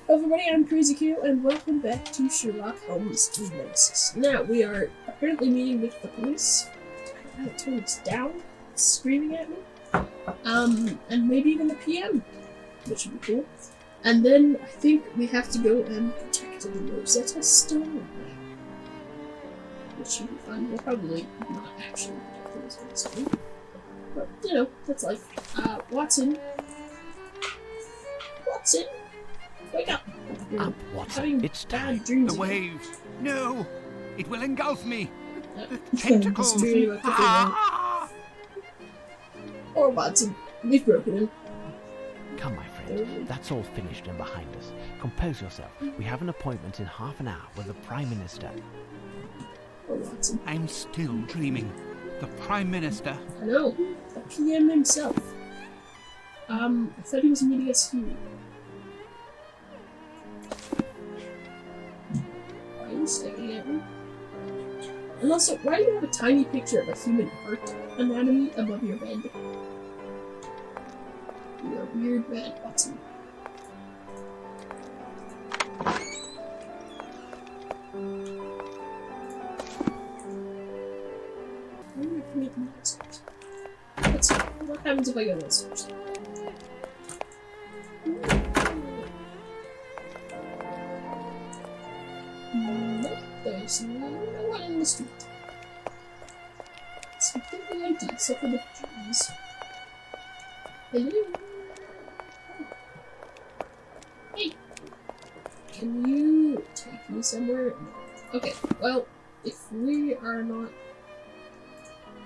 Hello everybody, I'm Crazy Q, and welcome back to Sherlock Holmes and Nemesis. Now, we are apparently meeting with the police. I gotta turn this down. It's screaming at me. And maybe even the PM, which would be cool. And then, I think we have to go and protect the Rosetta Stone. Which should be fun. We'll probably not actually protect the Rosetta Stone. But, you know, that's life. Watson. Watson! Wake up! Up, Watson. It's time. The waves. No! It will engulf me. The tentacles. Or Watson. We've broken him. Come, my friend. That's all finished and behind us. Compose yourself. We have an appointment in half an hour with the Prime Minister. Or Watson. I'm still dreaming. The Prime Minister. I know. The PM himself. I thought he was meeting us here. Why are you staring at me? And also, why do you have a tiny picture of a human heart anatomy above your bed? You're a weird man, Watson. Where am I committing this? Let's see. What happens if I go downstairs? Nope, there's no one in the street. It's completely empty except for the trees. Hello? Hey! Can you take me somewhere? Okay, well, if we are not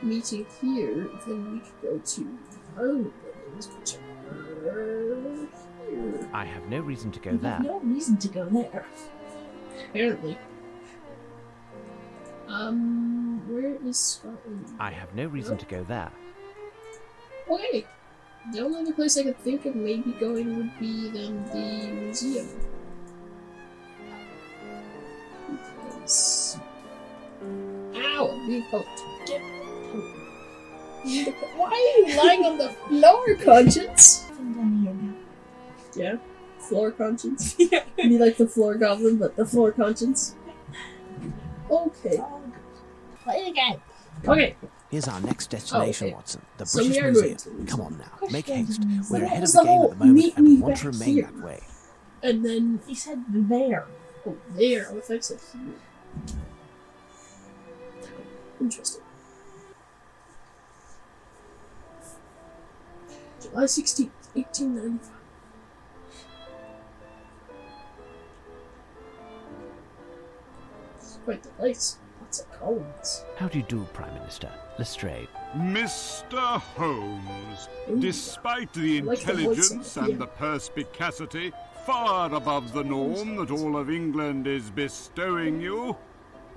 meeting here, then we could go to Parliament buildings, which are here. I have no reason to go there. No reason to go there. Apparently. Where is Scotland? I have no reason to go there. Okay. The only other place I could think of maybe going would be then the museum. Because... Ow! I'm being poked. Get poked. Why are you lying on the floor, Conscience? I'm down here now. Yeah? Floor Conscience? Yeah. You like the floor goblin, but the floor Conscience? Okay. Play the game. Okay. Here's our next destination, okay. Watson. The So British we are Museum. going to- Come on now. Make Question. haste. But We're what ahead of was the the game whole at the moment, meet and we me want to back remain here? that way. And then... He said there. Oh, there. What if I said here? Interesting. July 16th, 1895. It's quite the place. Lots of columns. How do you do, Prime Minister? Lestrade. Mr. Holmes, Ooh. despite the I like the voice intelligence of it, and the perspicacity far above the norm that all of England is bestowing you,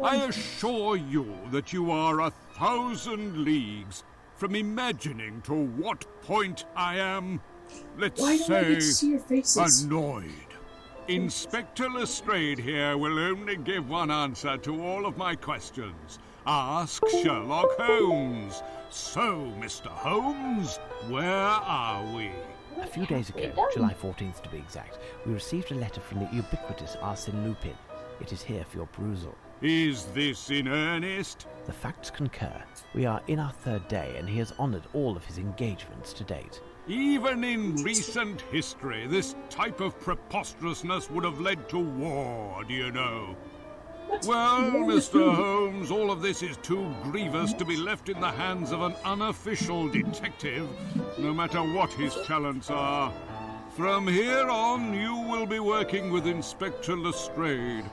I assure you that you are 1,000 leagues from imagining to what point I am, let's Why don't I get to say, see your faces? annoyed. Inspector Lestrade here will only give one answer to all of my questions. Ask Sherlock Holmes. So, Mr. Holmes, where are we? A few days ago, July 14th to be exact, we received a letter from the ubiquitous Arsene Lupin. It is here for your perusal. Is this in earnest? The facts concur. We are in our third day, and he has honoured all of his engagements to date. Even in recent history, this type of preposterousness would have led to war, do you know? Well, Mr. Holmes, all of this is too grievous to be left in the hands of an unofficial detective, no matter what his talents are. From here on, you will be working with Inspector Lestrade.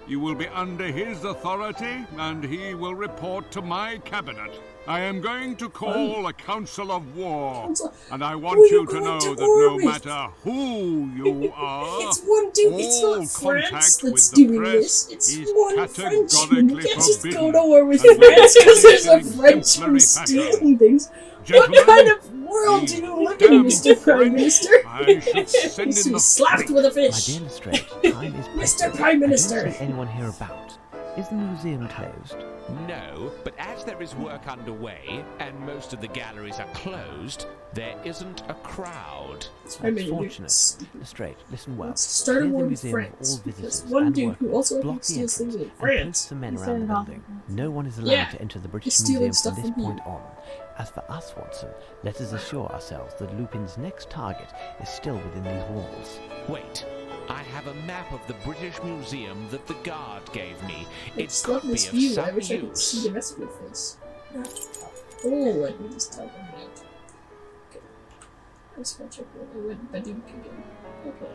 You will be under his authority, and he will report to my cabinet. I am going to call a council of war, and I want you to know that no matter who you are, It's one dude. It's all not France contact that's with the doing press this. It's is one Frenchman. You categorically can't just go forbidden. to war with And France because there's a in exemplary Frenchman fashion. stealing things. Gentlemen, What kind of world do you live in, damn Mr. Prime French, Minister? I should send He's in the slapped with a My fish. dear Lestrade, time is Mr. precious. Prime I Minister. don't see anyone here about. Is the museum closed? No, but as there is work underway and most of the galleries are closed, there isn't a crowd. I That's mean, fortunate. Lestrade, listen well. let's start a Clear the war with museum of France. all Because visitors one and dude who workers. also Block the steals things entrance in and post France. the men He around the started off building. with No one is allowed Yeah, to enter the he's British stealing Museum stuff from this from point here. on. As for us, Watson, let us assure ourselves that Lupin's next target is still within these walls. Wait, I have a map of the British Museum that the guard gave me. It It's could not be this of view. I some wish I could see use. the rest of your face. Oh, let me just tell them out. Okay. Let's go check where I went Badook again. Okay.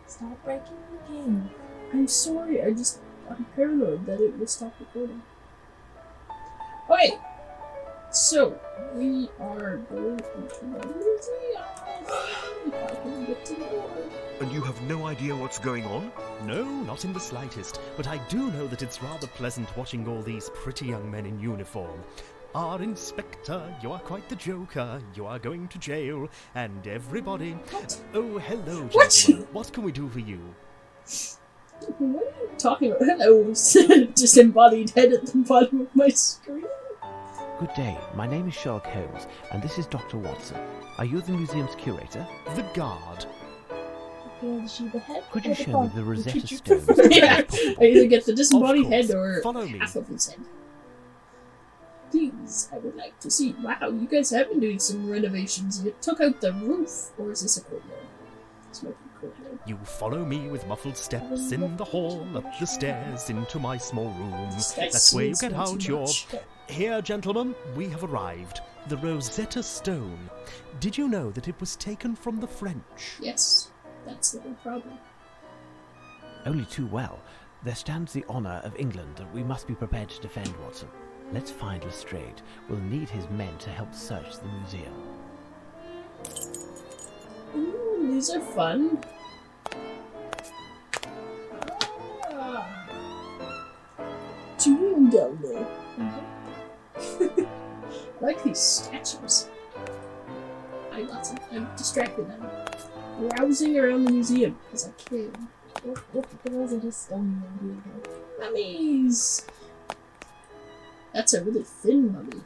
Stop breaking the game. I'm sorry, I'm paranoid that it will stop recording. Okay! So, we are going into the museum. If I can get to the door. And you have no idea what's going on? No, not in the slightest, but I do know that it's rather pleasant watching all these pretty young men in uniform. Our inspector, you are quite the joker, you are going to jail, and everybody... Oh, hello, What? gentlemen. What can we do for you? What are you talking about? Hello, disembodied head at the bottom of my screen. Good day, my name is Sherlock Holmes, and this is Dr. Watson. Are you the museum's curator? The guard. Okay, is she the head? Could or you the show front? me the Rosetta Could you Stone? as prefer- quickly Yeah, as possible? I either get the disembodied Of course. head or Follow me. half of his head. Please, I would like to see. Wow, you guys have been doing some renovations. You took out the roof, or is this a courtyard? This might be a courtyard. You follow me with muffled steps in the hall, up the stairs, into my small room. This guy That's where you sings get way too out your... much. Here, gentlemen, we have arrived. The Rosetta Stone. Did you know that it was taken from the French? Yes, that's the whole problem. Only too well. There stands the honour of England that we must be prepared to defend, Watson. Let's find Lestrade. We'll need his men to help search the museum. Ooh, these are fun. Ah. Chewing down there. I like these statues. I'm distracted. I'm browsing around the museum because I can. Look at the Rosetta Stone here. Mummies! That's a really thin mummy.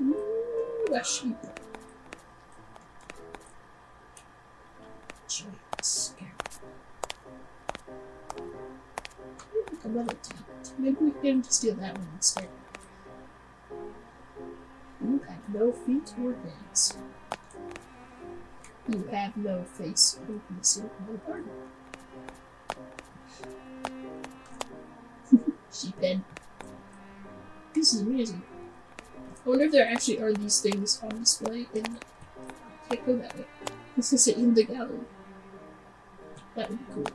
Ooh, a sheep. Giant scarab. Like a leather tablet. Maybe we can get him to steal that one instead. You have no feet or hands. You have no face or missing no pardon. Sheep head. This is amazing. I wonder if there actually are these things on display in the... I can't go that way. This is in the gallery. That would be cool.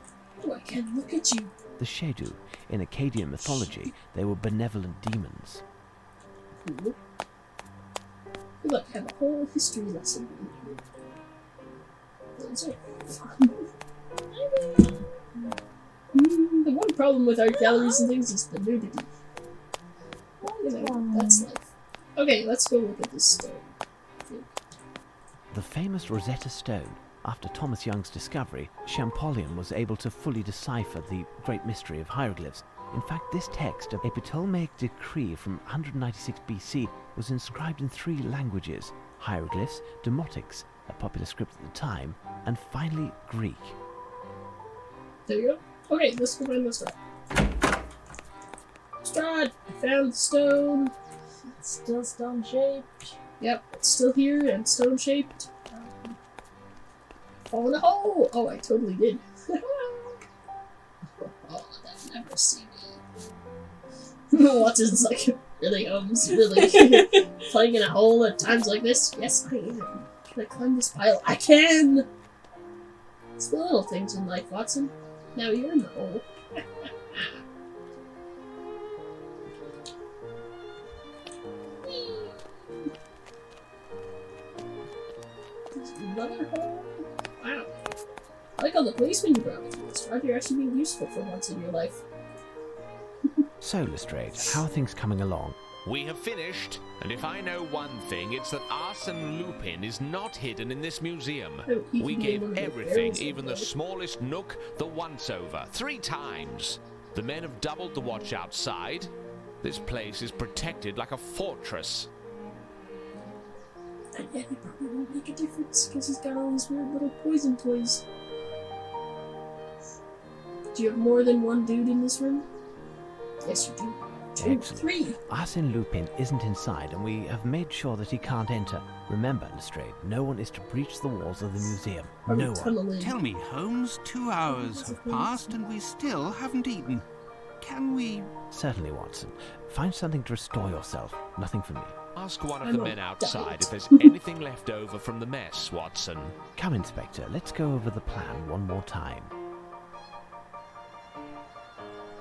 Oh, I can't look at you. The Shedu. In Akkadian mythology, they were benevolent demons. Cool. I feel like I have a whole history lesson in here. Those are fun. The one problem with art galleries and things is the nudity. You know, that's life. Okay, let's go look at this stone. I think. The famous Rosetta Stone. After Thomas Young's discovery, Champollion was able to fully decipher the great mystery of hieroglyphs. In fact, this text, a Ptolemaic decree from 196 BC, was inscribed in 3 languages: hieroglyphs, Demotics, a popular script at the time, and finally Greek. There you go. Okay, let's go find the Strahd. Strahd! I found the stone. It's still stone shaped. Yep, it's still here and stone shaped. Fall in a hole! Oh, I totally did. Oh, they'll never see me. Watson's like, really, Holmes? Really? Playing in a hole at times like this? Yes, I am. Can I climb this pile? I can! It's the little things in life, Watson. Now you're in the hole. Another hole? Wow. I like all the policemen you brought with you. It's you're actually being useful for once in your life. So, Lestrade, how are things coming along? We have finished, and if I know one thing, it's that Arsene Lupin is not hidden in this museum. Oh, he We can be one gave of the everything, barrels even the of blood. smallest nook, the once-over, 3 times. The men have doubled the watch outside. This place is protected like a fortress. And yet it probably won't make a difference because he's got all these weird little poison toys. Do you have more than one dude in this room? Yes, you do. 2, Excellent. 3. Arsene Lupin isn't inside, and we have made sure that he can't enter. Remember, Lestrade, no one is to breach the walls of the museum. No one. Tunnel in. Tell me, Holmes, 2 hours have passed and we still haven't eaten. Can we... Certainly, Watson. Find something to restore yourself. Nothing from me. Ask one of I'm the on men outside diet. if there's anything left over from the mess, Watson. Come, Inspector. Let's go over the plan one more time.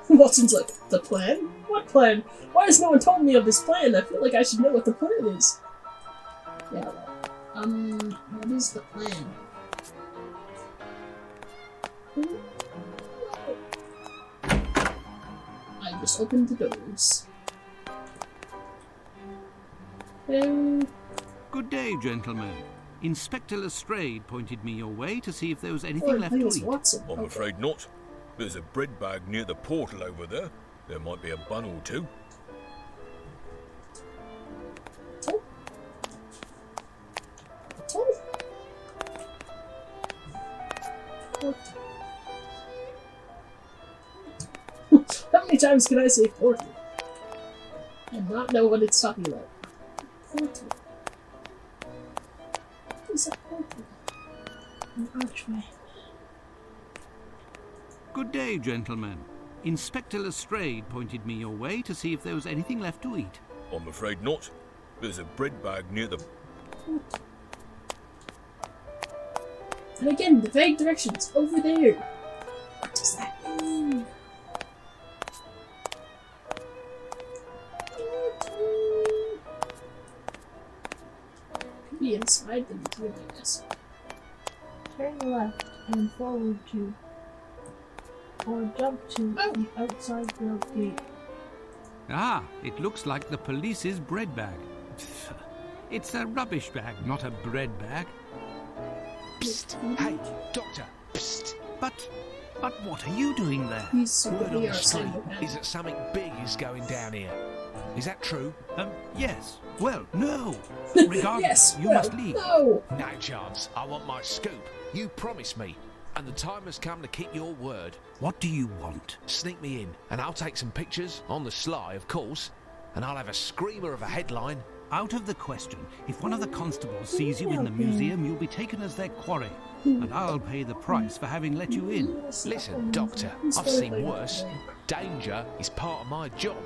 Watson's like, the plan? What plan? Why has no one told me of this plan? I feel like I should know what the plan is. Yeah, well, what is the plan? I just opened the doors. Good day, gentlemen. Inspector Lestrade pointed me your way to see if there was Oh, anything left to eat. Watson. I'm afraid not. There's a bread bag near the portal over there. There might be a bun or two. How many times can I say portal and not know what it's talking about? Portal. What is a portal? An archway. Good day, gentlemen. Inspector Lestrade pointed me your way to see if there was anything left to eat. I'm afraid not. There's a bread bag near the... And again, the vague directions over there. What does that mean? Could be inside the museum, I guess. Turn left and forward to, or jump to the outside grilled gate. Ah, it looks like the police's bread bag. It's a rubbish bag, not a bread bag. Psst! Hey, Doctor! Psst! But what are you doing there? He's super Word on the Arsene street Lupin. is that something big is going down here. Is that true? Yes. Well, no. Regardless, Yes, you well, must leave. No! No chance. I want my scoop. You promised me. And the time has come to keep your word. What do you want? Sneak me in, and I'll take some pictures, on the sly, of course, and I'll have a screamer of a headline. Out of the question. If one of the constables sees you in the museum, you'll be taken as their quarry. And I'll pay the price for having let you in. Listen, Doctor, I've seen worse. Danger is part of my job.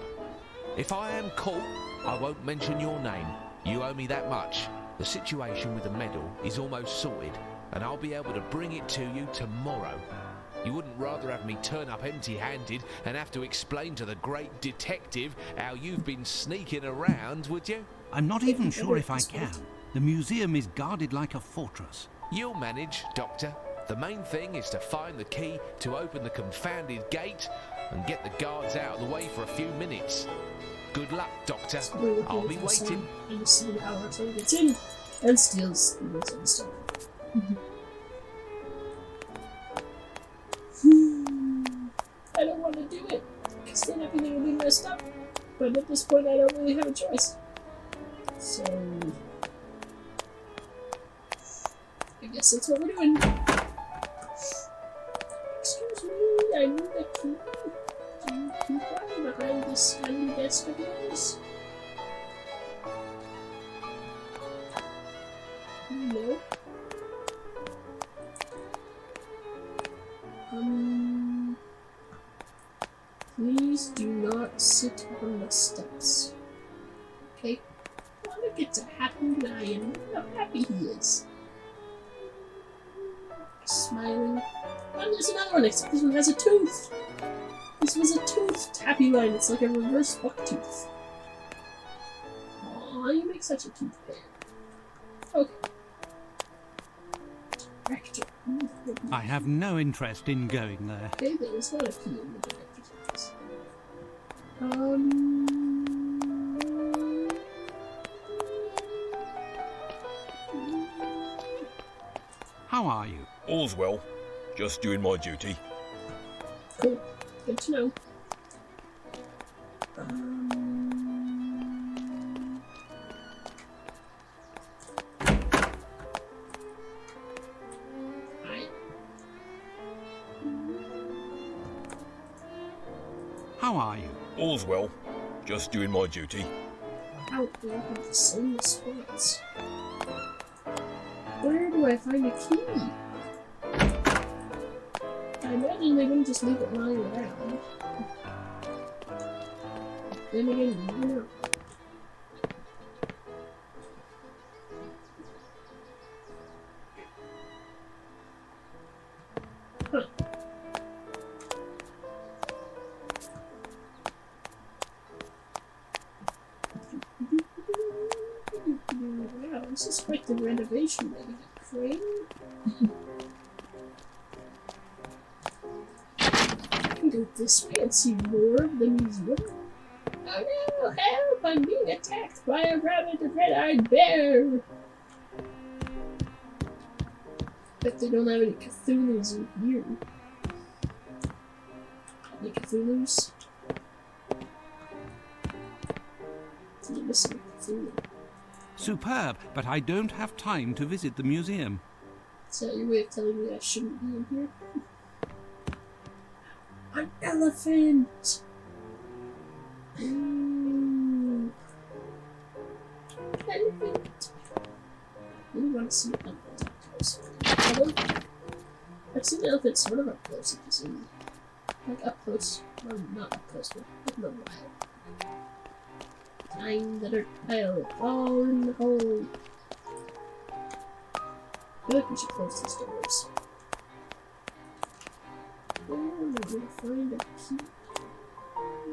If I am caught, I won't mention your name. You owe me that much. The situation with the medal is almost sorted, and I'll be able to bring it to you tomorrow. You wouldn't rather have me turn up empty-handed and have to explain to the great detective how you've been sneaking around, would you? I'm not even sure if I can. The museum is guarded like a fortress. You'll manage, Doctor. The main thing is to find the key to open the confounded gate and get the guards out of the way for a few minutes. Good luck, Doctor. I'll be waiting. And you see how Arsene gets in and steals the museum stuff. I don't want to do it, because then everything will be messed up. But at this point, I don't really have a choice. So, I guess that's what we're doing. Excuse me, I need a key. Do you keep one behind this handy desk of yours? No. Please do not sit on the steps. Okay? I want to get to Happy Lion. Look how happy he is. Smiling. And there's another one, except this one has a tooth. This was a toothed Happy Lion. It's like a reverse buck tooth. Aw, you make such a tooth bear. Okay. Director. I have no interest in going there. Okay, there is not a key in the director's office. How are you? All's well. Just doing my duty. Cool. Good to know. Hi. How are you? All's well. Just doing my duty. Out there have the same spots. Where do I find a key? I imagine they wouldn't just leave it lying around. Then again, you never know. Huh. Wow, this is quite the renovation that you have framed. Go this way and see more of the museum. Oh no, help! I'm being attacked by a rabid red-eyed bear! Bet they don't have any Cthulhus in here. Any Cthulhus? You're missing a Cthulhu. Superb, but I don't have time to visit the museum. Is that your way of telling me I shouldn't be in here? An elephant! Elephant! I really want to see an elephant up close. Although, I've seen elephants sort of up close if you see me. Like up close. Or not up close, but in the wild. Time the dirt pile. All in the hole. I feel like we should close these doors. Oh, I'm gonna find a key.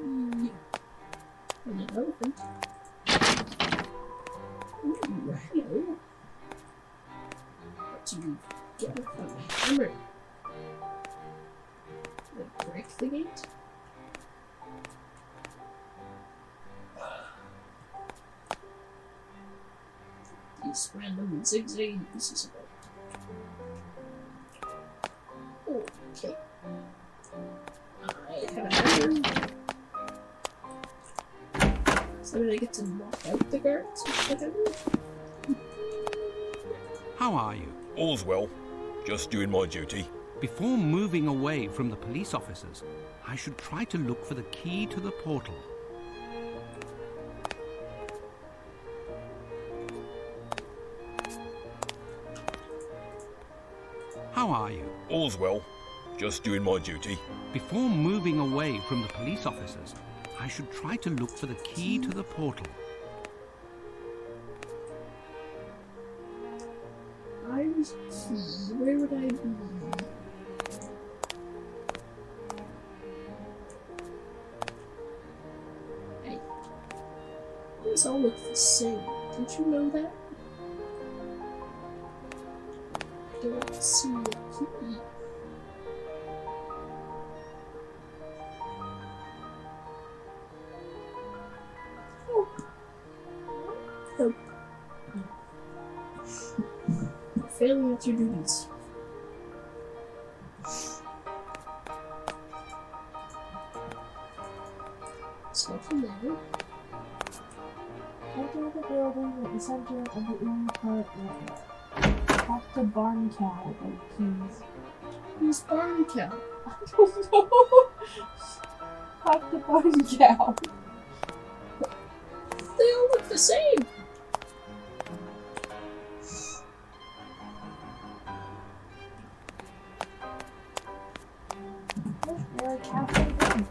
And an elephant. Ooh, hello. What do you get with a hammer? Like break the gate? These random zigzag pieces of it. Okay. I have a hammer. So did I get to knock out the guards with the hammer? How are you? All's well. Just doing my duty. Before moving away from the police officers, I should try to look for the key to the portal. How are you? All's well. Just doing my duty. Before moving away from the police officers, I should try to look for the key to the portal. I was key. Where would I be? Hey. These all look the same. Did you know that? I don't see a key. Oh. Help. Failing at your duties. Let's go from there. Enter the building at the center of the in-part area. Talk to Barn Cow about keys. Who's Barn Cow? I don't know. Talk to Barn Cow. They all look the same. They're a cafe thing.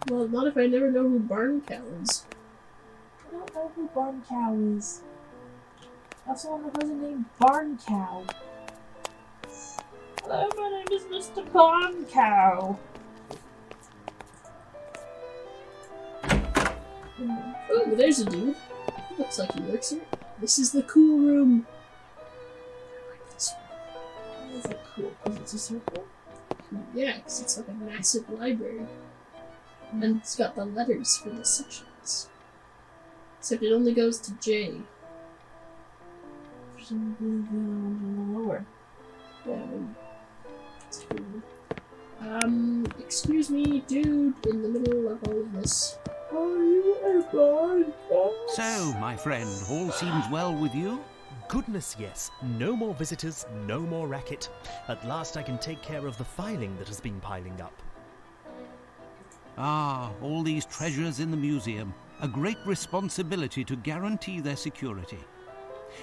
Well, not if I never know who Barn Cow is. I don't know who Barn Cow is. That's the one that has a name Barn Cow. Hello, my name is Mr. Barn Cow. Oh, there's a dude. He looks like he works here. This is the cool room. I like this room. Why is it cool? Because it's a circle? Yeah, because it's like a massive library. And it's got the letters for the sections. Except it only goes to J. For presumably the other ones on the lower. Yeah, excuse me, dude, in the middle of all of this. Are you a bad guy? So, my friend, all seems well with you? Goodness, yes. No more visitors, no more racket. At last I can take care of the filing that has been piling up. Ah, all these treasures in the museum. A great responsibility to guarantee their security.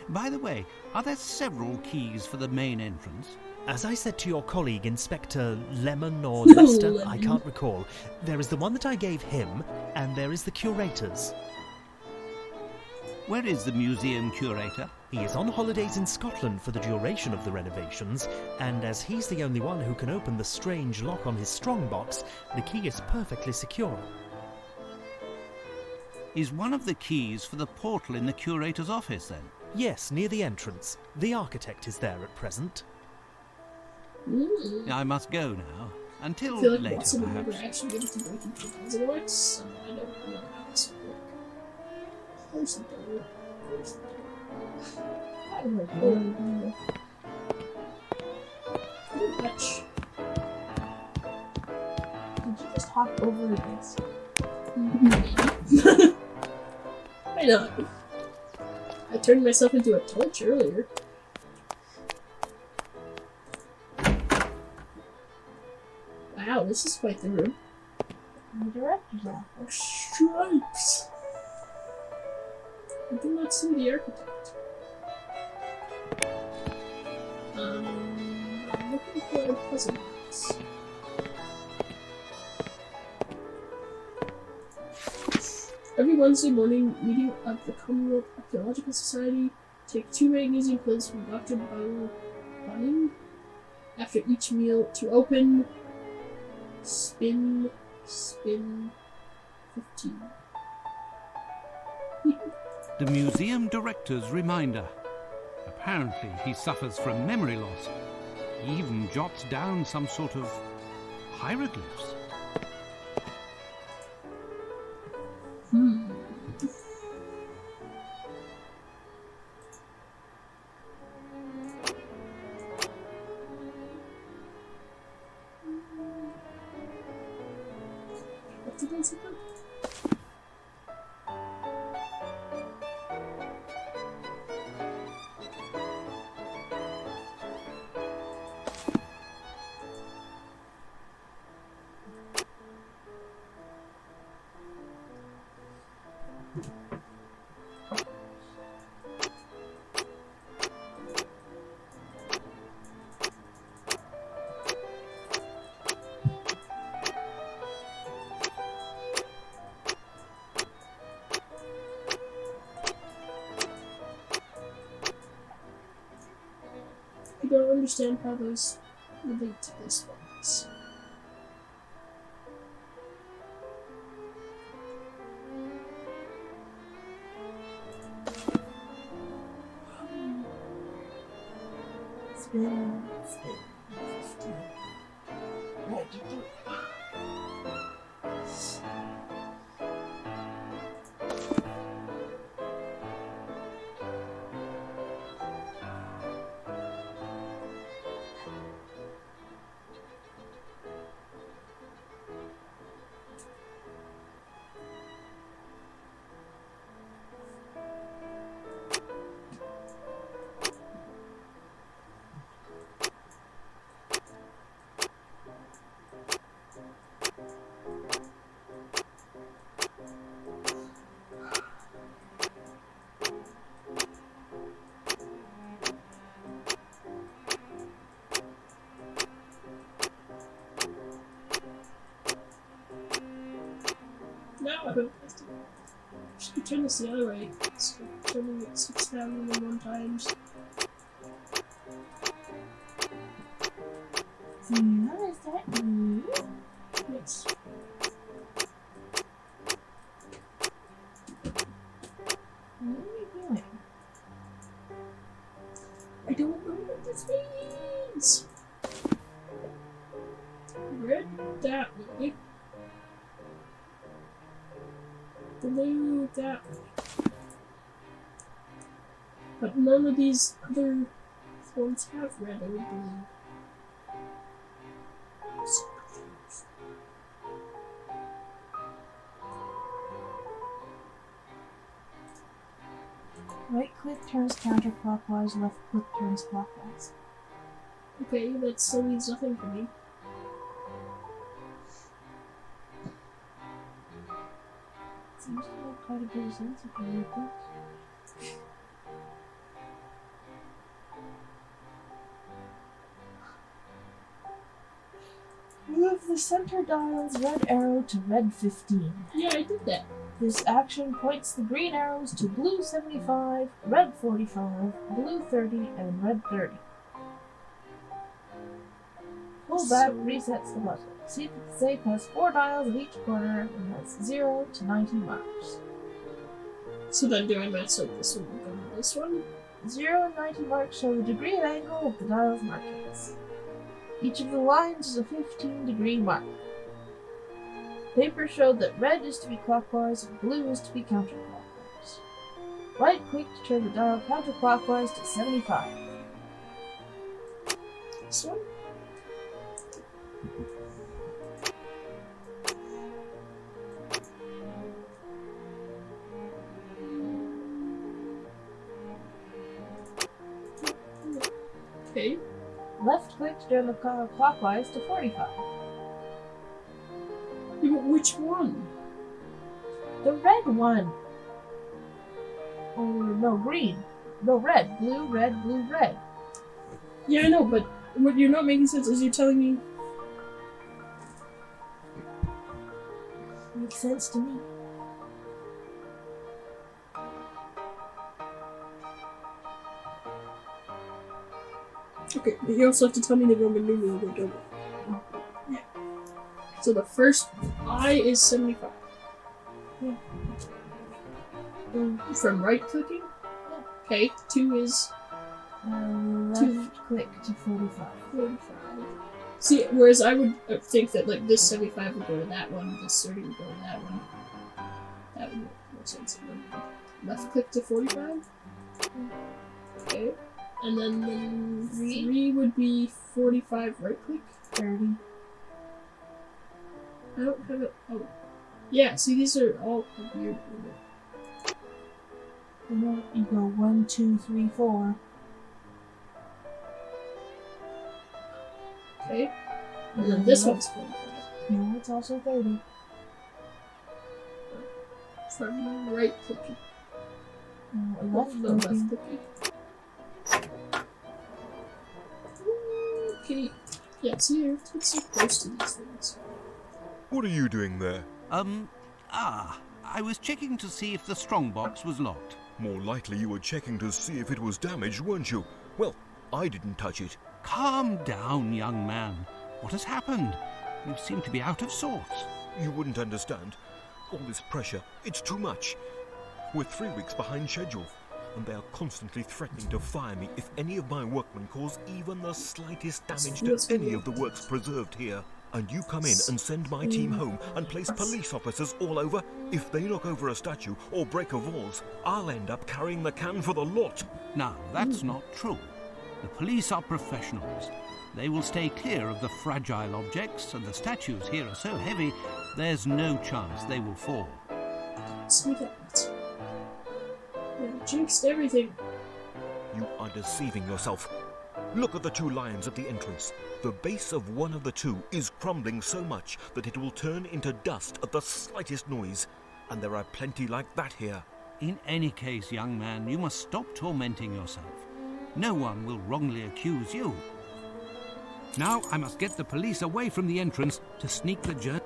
By the way, are there several keys for the main entrance? As I said to your colleague, Inspector Lemon or Lester, I can't recall, there is the one that I gave him, and there is the curator's. Where is the museum curator? He is on holidays in Scotland for the duration of the renovations, and as he's the only one who can open the strange lock on his strongbox, the key is perfectly secure. Is one of the keys for the portal in the curator's office, then? Yes, near the entrance. The architect is there at present. I must go now. Until I feel like later, Watson would never perhaps. actually be able to break into Puzzleworks, so I don't know how this would work. Where's the door? Where's the door? I don't know. Pretty much. Did you just hop over this? Why not? I turned myself into a torch earlier. Wow, this is quite the room. The director's office. Oh, stripes! I do not see the architect. I'm looking for a puzzle box. Every Wednesday morning, meeting of the Commonwealth Archaeological Society, take 2 magnesium pills from Dr. Bunning after each meal to open. Spin 15. The museum director's reminder. Apparently he suffers from memory loss. He even jots down some sort of hieroglyphs. What did I say? I don't understand how those relate to this box. Spin 15. Right, you do. No, I don't have to. Should turn this the other way. So turning it 6,001 times. Now is that you? Yes. What are you doing? I don't know what this means. Red that way. Blue that way. But none of these other ones have red or blue. Right click turns counterclockwise, left click turns clockwise. Okay, that still means nothing for me. Seems to make quite a bit of sense if you read this. Move the center dial's red arrow to red 15. Yeah, I did that. This action points the green arrows to blue 75, red 45, blue 30, and red 30. Pull back resets the button. See that the safe has 4 dials at each corner and has 0 to 90 marks. So then do I mess up this one and go to this one? 0 and 90 marks show the degree of angle of the dial's markings. Each of the lines is a 15-degree mark. Paper showed that red is to be clockwise and blue is to be counterclockwise. Right click to turn the dial counterclockwise to 75. This one? Okay. Left click to turn the dial clockwise to 45. Yeah, but which one? The red one. Or no, green. No, red. Blue, red, blue, red. Yeah, I know, but what you're not making sense is you're telling me. Makes sense to me. Okay, but you also have to tell me the Roman numeral, don't you? Yeah. So the first I is 75. Yeah. From right clicking? Yeah. Okay, 2 is Left click to 45. 45. See, whereas I would think that like this 75 would go to that one, this 30 would go to that one. That would make more sense. Left click to 45? Okay. And then 3 would be 45 right click? 30. I don't have it. Oh. Yeah, see, these are all weird. And then you go 1, 2, 3, 4. Okay. And then this one's 45. No, it's also 30. From right clicking. Left Left clicking. clicking. Okay. Yeah, see, it's so close to these things. What are you doing there? I was checking to see if the strongbox was locked. More likely you were checking to see if it was damaged, weren't you? Well, I didn't touch it. Calm down, young man. What has happened? You seem to be out of sorts. You wouldn't understand. All this pressure, it's too much. We're 3 weeks behind schedule, and they are constantly threatening to fire me if any of my workmen cause even the slightest damage to any of the works preserved here. And you come in and send my team home and place police officers all over? If they knock over a statue or break a vase, I'll end up carrying the can for the lot. Now, that's not true. The police are professionals. They will stay clear of the fragile objects, and the statues here are so heavy, there's no chance they will fall. See that? You jinxed everything. You are deceiving yourself. Look at the 2 lions at the entrance. The base of one of the 2 is crumbling so much that it will turn into dust at the slightest noise. And there are plenty like that here. In any case, young man, you must stop tormenting yourself. No one will wrongly accuse you. Now I must get the police away from the entrance to sneak the journey.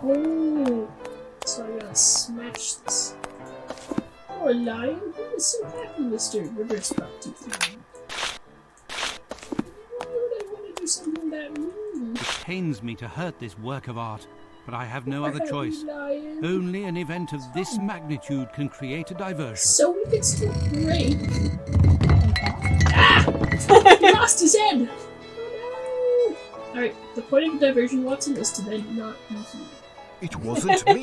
Oh, so I gotta smash this. Oh, a lion? Who is so happy, Mr. Reverse Bucktooth? Why would I want to do something that mean? It pains me to hurt this work of art, but I have no other Happy choice. lion. Only an event of this magnitude can create a diversion. So we could still break. Ah! He lost his head! Oh Alright, the point of the diversion, Watson, is to then not be here. It wasn't me.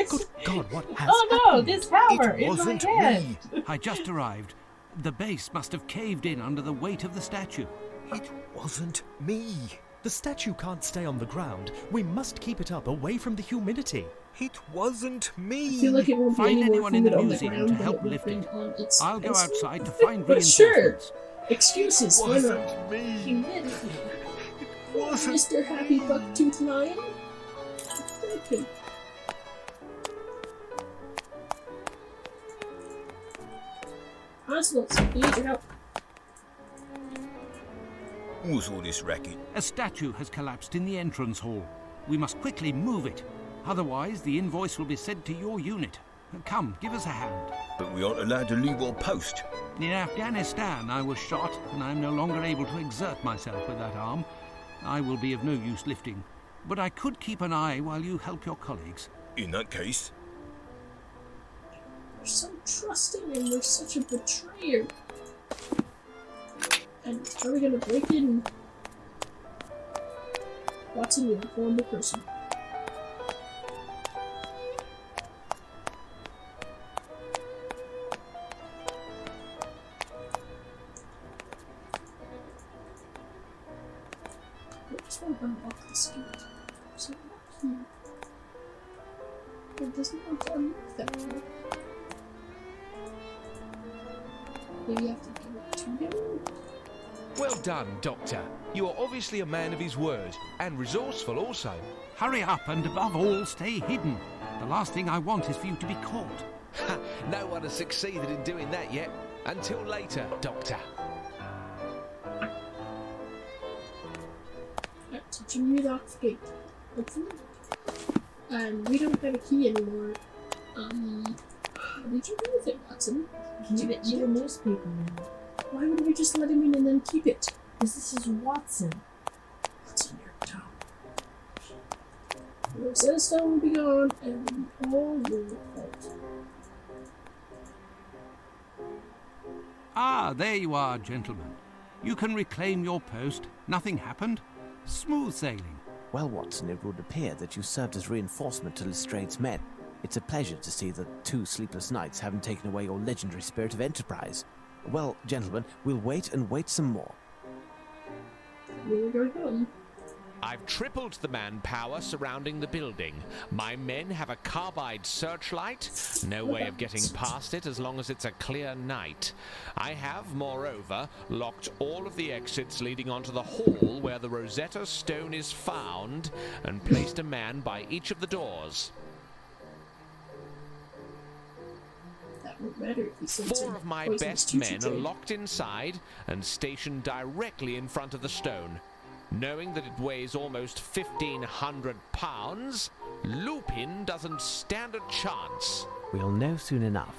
Good God, what has Oh no, happened? this hammer It in my wasn't hand. me. I just arrived. The base must have caved in under the weight of the statue. It wasn't me. The statue can't stay on the ground. We must keep it up away from the humidity. It wasn't me. I feel like it won't be Find any more anyone in the humid on the museum ground to than help it would lift be it. on its I'll go face. outside to find But sure, reinforcements. excuses, It why not? wasn't me. Humidity. It wasn't. Mr. Happy Bucktooth Lion? Okay. Ocelots, we need your help. What's all this racket? A statue has collapsed in the entrance hall. We must quickly move it. Otherwise, the invoice will be sent to your unit. Come, give us a hand. But we aren't allowed to leave our post. In Afghanistan, I was shot, and I am no longer able to exert myself with that arm. I will be of no use lifting. But I could keep an eye while you help your colleagues. In that case, We're so trusting and we're such a betrayer. And how are we gonna break in? Watson, you're a horrible person. I just want to unlock this gate. So not here. It doesn't want to unlock that door. Maybe I have to give it to him? Well done, Doctor. You are obviously a man of his word, and resourceful also. Hurry up and above all, stay hidden. The last thing I want is for you to be caught. Ha! No one has succeeded in doing that yet. Until later, Doctor. Alright, so Jimmy locked the gate. Hopefully. And we don't have a key anymore. What did you do with it, Watson? Give it to the newspaper man. Why would we just let him in and then keep it? Because this is Watson. Watson, you're dumb. Rosetta Stone will be gone, and all your fault. Ah, there you are, gentlemen. You can reclaim your post. Nothing happened. Smooth sailing. Well, Watson, it would appear that you served as reinforcement to Lestrade's men. It's a pleasure to see that 2 sleepless nights haven't taken away your legendary spirit of enterprise. Well, gentlemen, we'll wait and wait some more. We're going home. I've tripled the manpower surrounding the building. My men have a carbide searchlight. No way of getting past it as long as it's a clear night. I have, moreover, locked all of the exits leading onto the hall where the Rosetta Stone is found and placed a man by each of the doors. That won't matter if he sends 4 in of my poisonous best choo-choo men are train. locked inside and stationed directly in front of the stone. Knowing that it weighs almost 1,500 pounds, Lupin doesn't stand a chance. We'll know soon enough.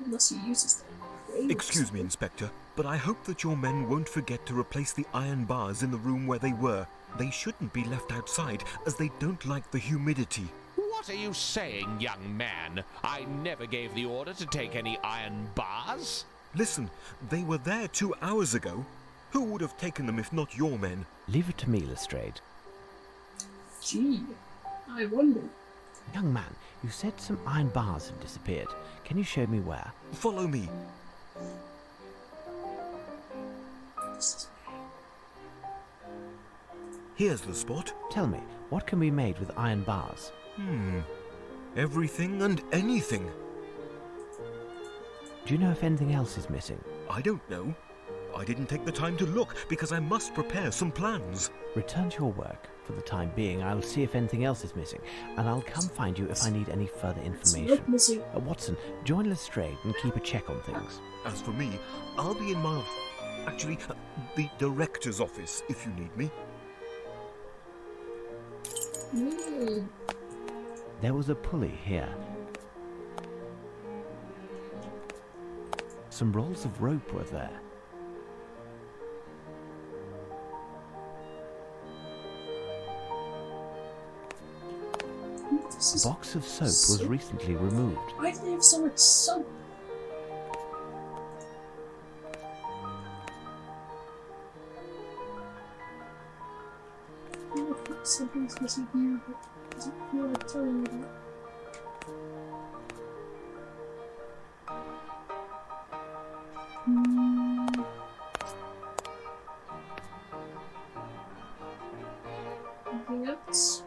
Unless he uses them. Brains. Excuse me, Inspector, but I hope that your men won't forget to replace the iron bars in the room where they were. They shouldn't be left outside, as they don't like the humidity. What are you saying, young man? I never gave the order to take any iron bars. Listen, they were there 2 hours ago. Who would have taken them if not your men? Leave it to me, Lestrade. Gee, I wonder. Young man, you said some iron bars have disappeared. Can you show me where? Follow me. This is Here's the spot. Tell me, what can be made with iron bars? Everything and anything. Do you know if anything else is missing? I don't know. I didn't take the time to look because I must prepare some plans. Return to your work. For the time being, I'll see if anything else is missing, and I'll come find you if I need any further It's not information. missing. Watson, join Lestrade and keep a check on things. As for me, I'll be in my the director's office if you need me. There was a pulley here. Some rolls of rope were there. This A is box of soap was recently removed. Why do they have so much soap? something's missing here, but doesn't feel like telling me that. Anything else?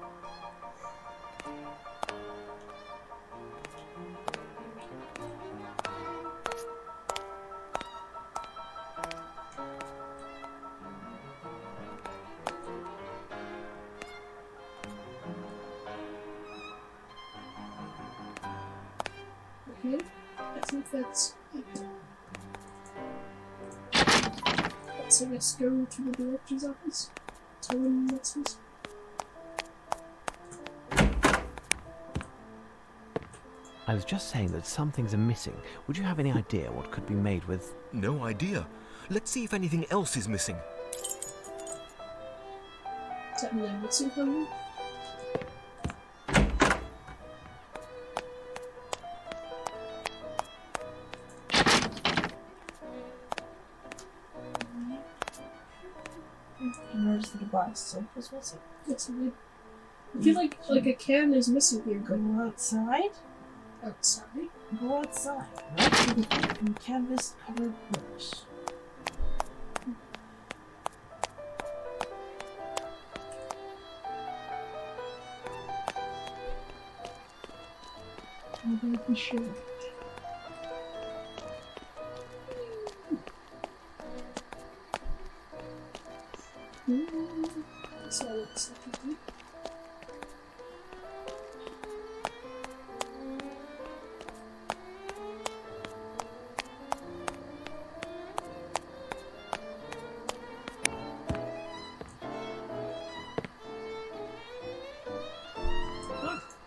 Okay, I think that's it. Let's, I guess, go to the director's office. Tell him what's this. I was just saying that some things are missing. Would you have any idea what could be made with... No idea. Let's see if anything else is missing. Is that Nemesis coming? You noticed that the glass soap was missing? Yes, I did. I feel like a can is missing here. Go outside? Outside? Go outside. Right to the canvas covered bricks. I'm gonna be sure. So it looks like it.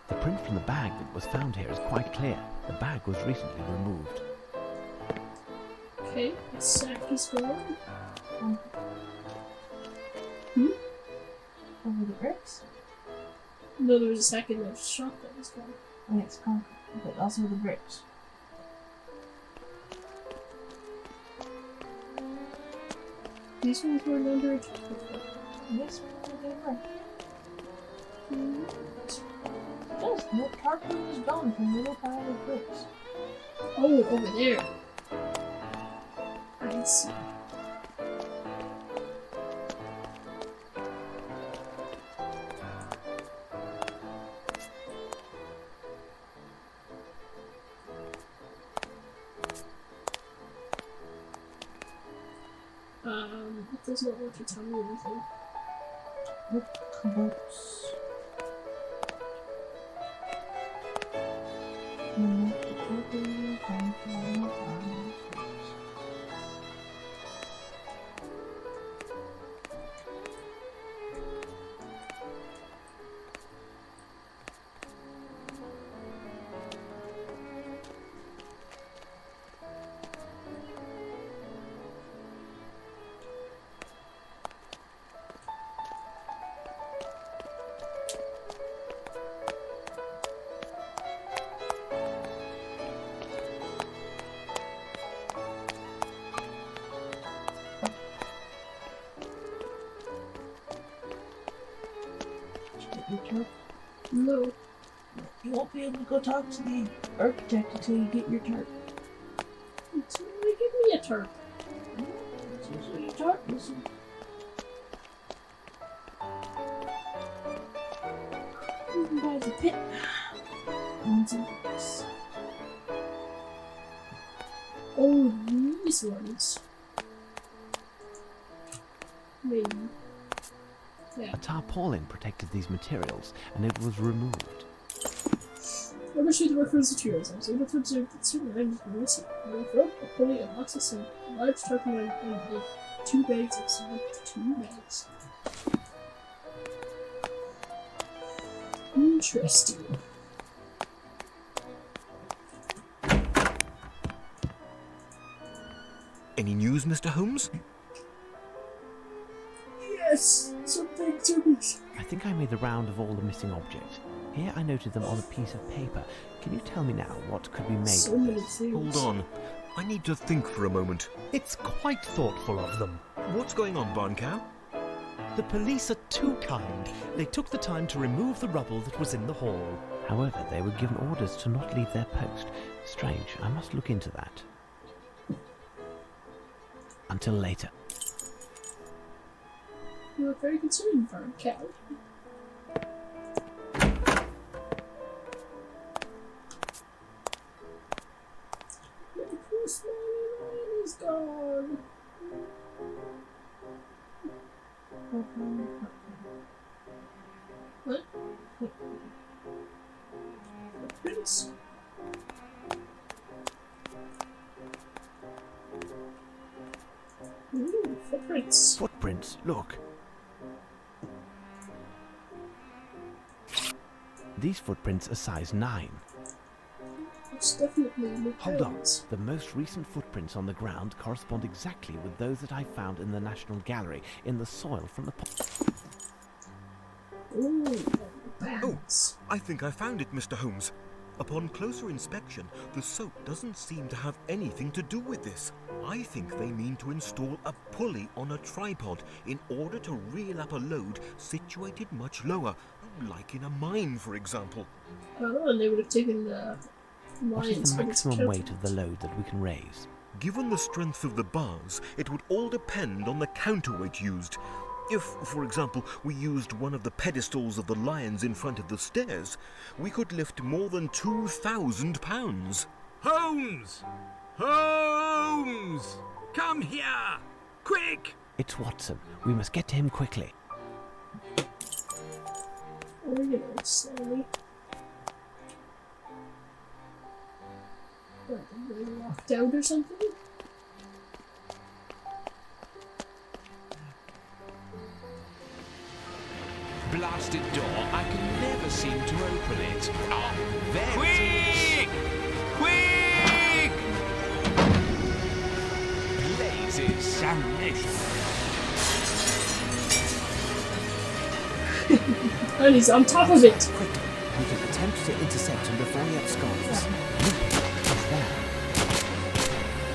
The print from the bag that was found here is quite clear. The bag was recently removed. Okay, the sack is gone. Over the bricks? No, there was a sack in the shop that was gone. Oh, it's concrete, but also the bricks. These ones were under a top before. This one they were. Yes, no carpet was gone from little pile of bricks. Oh, over there. I see. It does not want to tell me anything. What cupboards? No. You won't be able to go talk to the architect until you get your tarp. It's really give me a tarp. It's usually your tarp missing. You can buy the pit. And some books. Oh, these ones. Maybe. Yeah. A tarpaulin protected these materials, and it was removed. I wish the reference materials. I was able to observe that certain items were missing. A rope, a pulley, a box of soap, a large tarpaulin, and 2 bags of soap. 2 bags. Interesting. Any news, Mr. Holmes? Yes, some things are missing. I think I made the round of all the missing objects. Here I noted them on a piece of paper. Can you tell me now what could be made So with many this? things. Hold on. I need to think for a moment. It's quite thoughtful of them. What's going on, Barn Cow? The police are too kind. They took the time to remove the rubble that was in the hall. However, they were given orders to not leave their post. Strange, I must look into that. Until later. You look very concerned, farm cow. The policeman is gone. What? Footprints? Ooh, footprints. Footprints, look. These footprints are size 9. It's definitely Hold on. McDonald's. The most recent footprints on the ground correspond exactly with those that I found in the National Gallery in the soil from the Ooh, Oh, bands. I think I found it, Mr. Holmes. Upon closer inspection, the soap doesn't seem to have anything to do with this. I think they mean to install a pulley on a tripod in order to reel up a load situated much lower, like in a mine, for example. Oh, and they would have taken the What is lines the from its maximum choke. weight of the load that we can raise? Given the strength of the bars, it would all depend on the counterweight used. If, for example, we used one of the pedestals of the lions in front of the stairs, we could lift more than 2,000 pounds. Holmes! Holmes! Come here! Quick! It's Watson. We must get to him quickly. Or, you know, slowly. What, they locked out or something? Blasted door. I can never seem to open it. Oh, there it is. Quick! Quick! Blazes. Damnation! And he's on top of it! Quickly, we can attempt to intercept him before he absconds. He's there.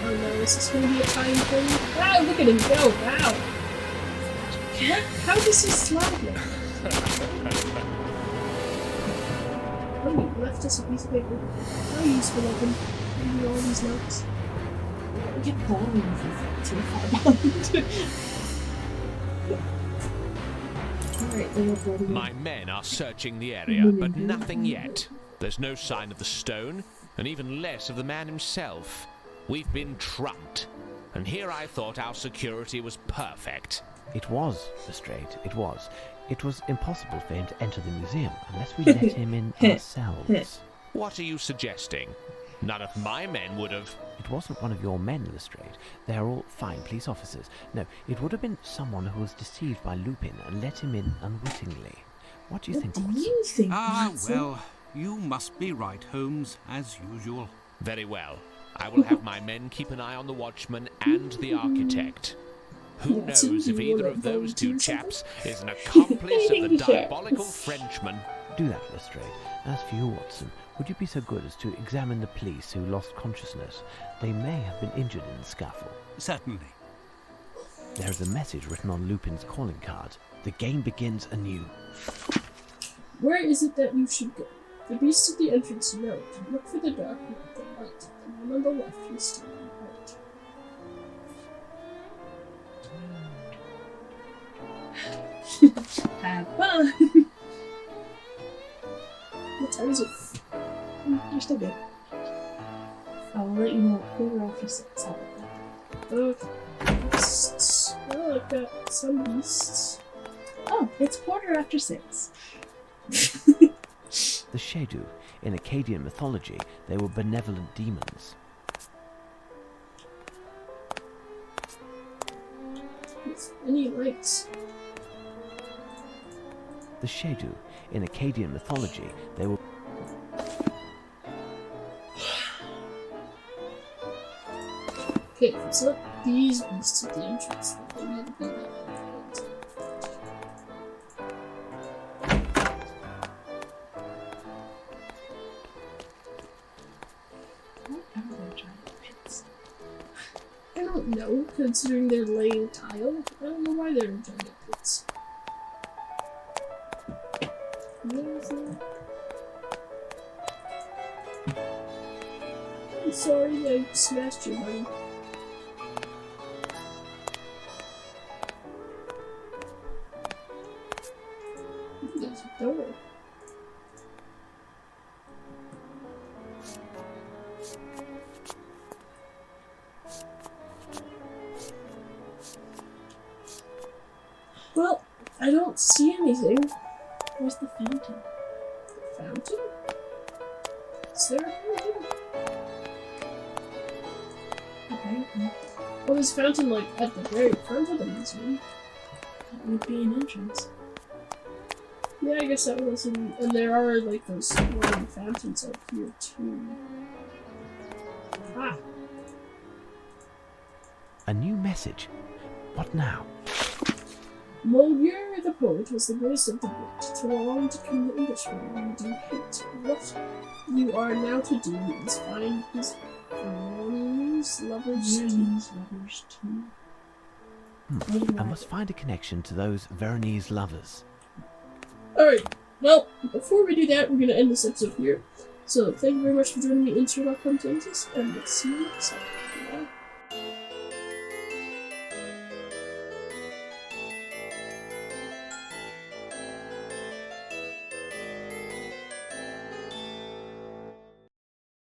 Oh no, is this going to be a time thing? Wow, look at him go! Wow! How does he slide now? Oh, you left us a piece of paper. How useful of him. Maybe all these notes. We get boring if too far behind. Alright, then we're ready. My men are searching the area, but nothing yet. There's no sign of the stone, and even less of the man himself. We've been trumped. And here I thought our security was perfect. It was, Lestrade, it was. It was impossible for him to enter the museum unless we let him in ourselves. What are you suggesting? None of my men would have. It wasn't one of your men, Lestrade. They are all fine police officers. No, it would have been someone who was deceived by Lupin and let him in unwittingly. What do you think, What do Watson? you think, Ah, Watson? well, you must be right, Holmes, as usual. Very well. I will have my men keep an eye on the watchman and the architect. Who Watson, knows if do you either wanna of those two volunteer chaps is an accomplice of the Yes. diabolical Frenchman? Do that, Lestrade. As for you, Watson, would you be so good as to examine the police who lost consciousness? They may have been injured in the scuffle. Certainly. There is a message written on Lupin's calling card. The game begins anew. Where is it that you should go? The beast at the entrance note. Look for the dark one at the light. The one on the left is still on the right. Have fun! What time is it? You're still good. I'll let you know quarter after 6. How about that? Okay. Beasts. Oh, I've got some beasts. Oh, it's quarter after 6. The Shadu. In Akkadian mythology, they were benevolent demons. With any lights. The Shadu. In Akkadian mythology, they were... Okay, if it's not these beasts at the entrance, then maybe it'll be that one. What are their giant pits? I don't know, considering they're laying tile. I don't know why they're in giant pits. I'm sorry I smashed you, buddy. There's a door. Well, I don't see anything. Where's the fountain? The fountain? Is there a fountain? Okay. Well, there's a fountain, like, at the very front of the museum. That would be an entrance. Yeah, I guess that would also be... And there are, like, those swirling fountains up here, too. Ah! A new message. What now? Moliere the poet was the greatest of the great, thronged to kill the Englishmen you do hate. What you are now to do is find his lovers too. I must find a connection to those Veronese lovers. Alright, well, before we do that, we're going to end this episode here. So, thank you very much for joining me in Sherlock Holmes, and we'll see you next time. Bye.